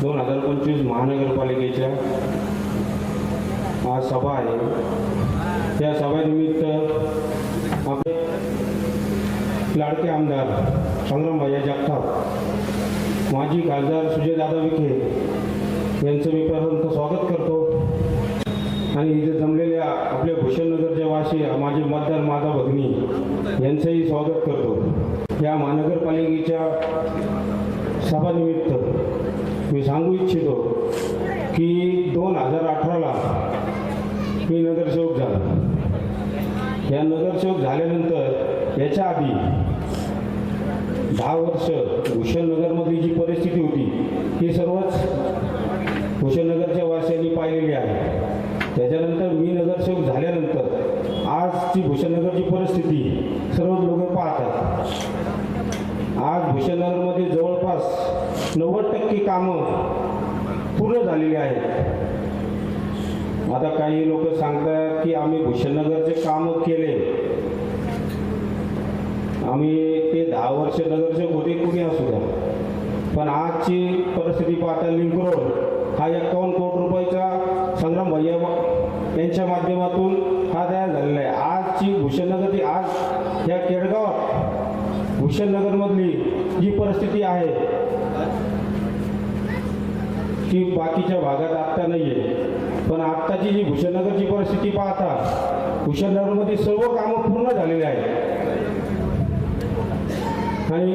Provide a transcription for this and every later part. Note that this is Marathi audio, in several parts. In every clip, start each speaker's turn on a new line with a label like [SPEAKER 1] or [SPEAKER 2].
[SPEAKER 1] 2025 महानगरपालिकेच्या आज सभा आहे। त्या सभेनिमित्त आपले लाडके आमदार संग्राम भैया जगताप, माजी खासदार सुजयदादा विखे यांचं मी प्रथम स्वागत करतो आणि इथे जमलेल्या आपल्या भूषणनगरच्या वासी माझे मतदार माता भगिनी यांचंही स्वागत करतो। या महानगरपालिकेच्या सभानिमित्त मी सांगू इच्छितो की 2018ला मी नगरसेवक झालो। या नगरसेवक झाल्यानंतर याच्या आधी 10 वर्ष भूषणनगरमधली जी परिस्थिती होती ही सर्वच भूषणनगरच्या वासियांनी पाहिलेली आहे। त्याच्यानंतर मी नगरसेवक झाल्यानंतर आजची भूषणनगरची परिस्थिती सर्व लोक पाहतात। आज भूषणनगरमध्ये जवळपास 90% कामं पूर्ण झालेली आहेत। आता काही लोक सांगतात की आम्ही भूषणनगरचे कामं केले, आम्ही ते 10 वर्ष नगरसेवक होते, कुणी असू द्या, पण आजची परिस्थिती पाहता लिंक रोड हा 51 कोटी रुपयाचा संग्राम भैया यांच्या माध्यमातून हा तयार झालेला आहे। आजची भूषणनगर आज या केडगावात भूषणनगरमधली जी परिस्थिती आहे ती बाकीच्या भागात आत्ता नाही आहे, पण आत्ताची जी भूषणनगरची परिस्थिती पाहता भूषणनगरमध्ये सर्व कामं पूर्ण झालेली आहेत। आणि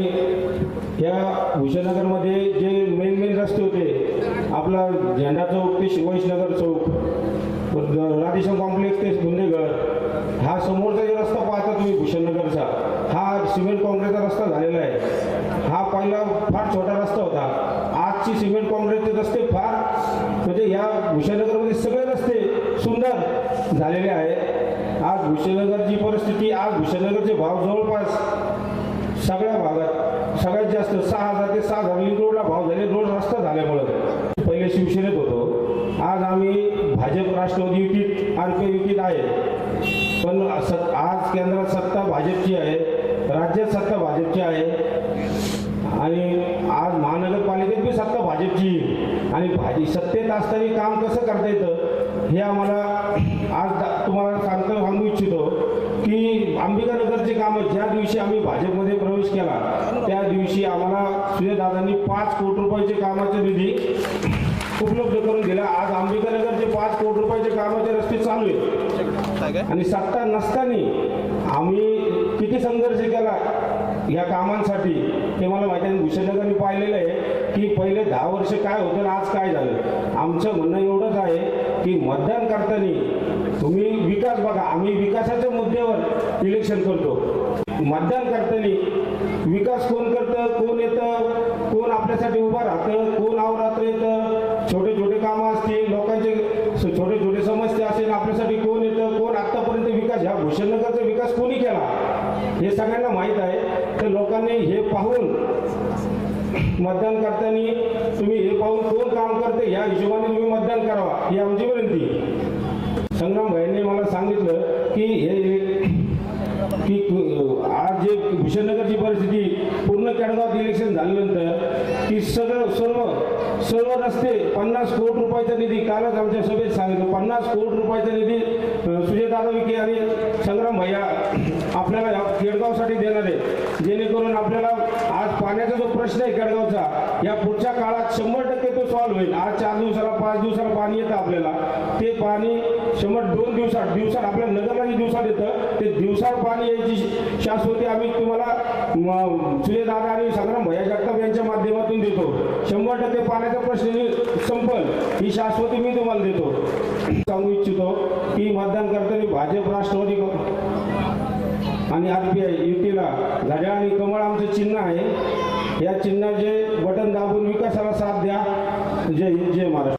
[SPEAKER 1] या भूषणनगरमध्ये जे मेन रस्ते होते, आपला झेंडा चौक ते शिवाजीनगर चौक, राधेश्याम कॉम्प्लेक्स ते गुंदेघर, हा समोरचा जो रस्ता पाहता तुम्ही भूषणनगरचा, हा सिमेंट कॉन्क्रीटचा रस्ता झालेला आहे। हा पहिला फार छोटा रस्ता होता, आजची सिमेंट कॉन्क्रीटचे रस्ते फार म्हणजे या भूषणनगरमध्ये सगळे रस्ते सुंदर झालेले आहेत। आज भूषणनगरची परिस्थिती, आज भूषणनगरचे भाव जवळपास सगळ्या भागात सगळ्यात जास्त 6,000 ते 6,000 लिंक रोडला भाव झाले, रोड रस्ता झाल्यामुळं। पहिले शिवसेनेत होतो, आज आम्ही भाजप राष्ट्रवादी युतीत RP युतीत आहे, पण आज केंद्रात सत्ता भाजपची आहे, राज्यात सत्ता भाजपची आहे आणि आज महानगरपालिकेत बी सत्ता भाजपची। आणि सत्तेत असताना काम कसं करता येतं हे आम्हाला आज तुम्हाला सांगू इच्छितो की अंबिकानगरचे कामं ज्या दिवशी आम्ही भाजपमध्ये प्रवेश केला त्या दिवशी आम्हाला सुजयदादांनी 5 कोटी रुपयाचे कामाचे निधी उपलब्ध करून दिला। आज अंबिकानगरचे 5 कोटी रुपयाचे कामाचे रस्ते चालू आहेत आणि सत्ता नसताना आम्ही किती संघर्ष केला या कामांसाठी ते मला माहिती आहे। भूषणनगरने पाहिलेलं आहे की पहिले 10 वर्ष काय होतं आणि आज काय झालं। आमचं म्हणणं एवढंच आहे की मतदान करताना तुम्ही विकास बघा, आम्ही विकासाच्या मुद्द्यावर इलेक्शन करतो। मतदान करताना विकास कोण करतं, कोण येतं, कोण आपल्यासाठी उभं राहतं, कोण अवरात्र येतं, छोटे छोटे कामं असतील, लोकांचे छोटे छोटे समस्या असेल, आपल्यासाठी कोण येतं, कोण आत्तापर्यंत विकास, ह्या भूषणनगरचा विकास कोणी केला हे सगळ्यांना माहीत आहे। तर लोकांनी हे पाहून मतदान करताना तुम्ही हे पाहून कोण काम करते ह्या हिशोबाने तुम्ही मतदान करावा ही आमची विनंती। संग्राम भाईंनी मला सांगितलं की आज जे भूषणनगरची परिस्थिती पूर्ण केडगावात इलेक्शन झाल्यानंतर की सर्व रस्ते 50 कोटी रुपयाचा निधी, कालच आमच्या सभेत सांगितलं 50 कोटी रुपयाचा निधी सुजयदादा विखे आणि संग्राम भैया आपल्याला केडगावसाठी देणार आहे, जेणेकरून आपल्याला आज पाण्याचा जो प्रश्न आहे केडगावचा या पुढच्या काळात 100% तो सॉल्व्ह होईल। आज 4 दिवसाला 5 दिवसाला पाणी येतं आपल्याला, ते पाणी 2 दिवसात आपल्याला नगरलाही दिवसात येतं, ते दिवसात पाणी यायची शाश्वती आम्ही तुम्हाला सुजयदादा आणि संग्राम भैया जगताप यांच्या माध्यमातून देतो। 100% पाण्याचा प्रश्न संपल ही शाश्वती मी तुम्हाला देतो। सांगू इच्छितो की मतदान करताना भाजप राष्ट्रवादी आणि RPI युतीला घड्याळ आणि कमळ आमचं चिन्ह आहे, या चिन्हाचे बटन दाबून विकासाला साथ द्या। जय हिंद, जय महाराष्ट्र।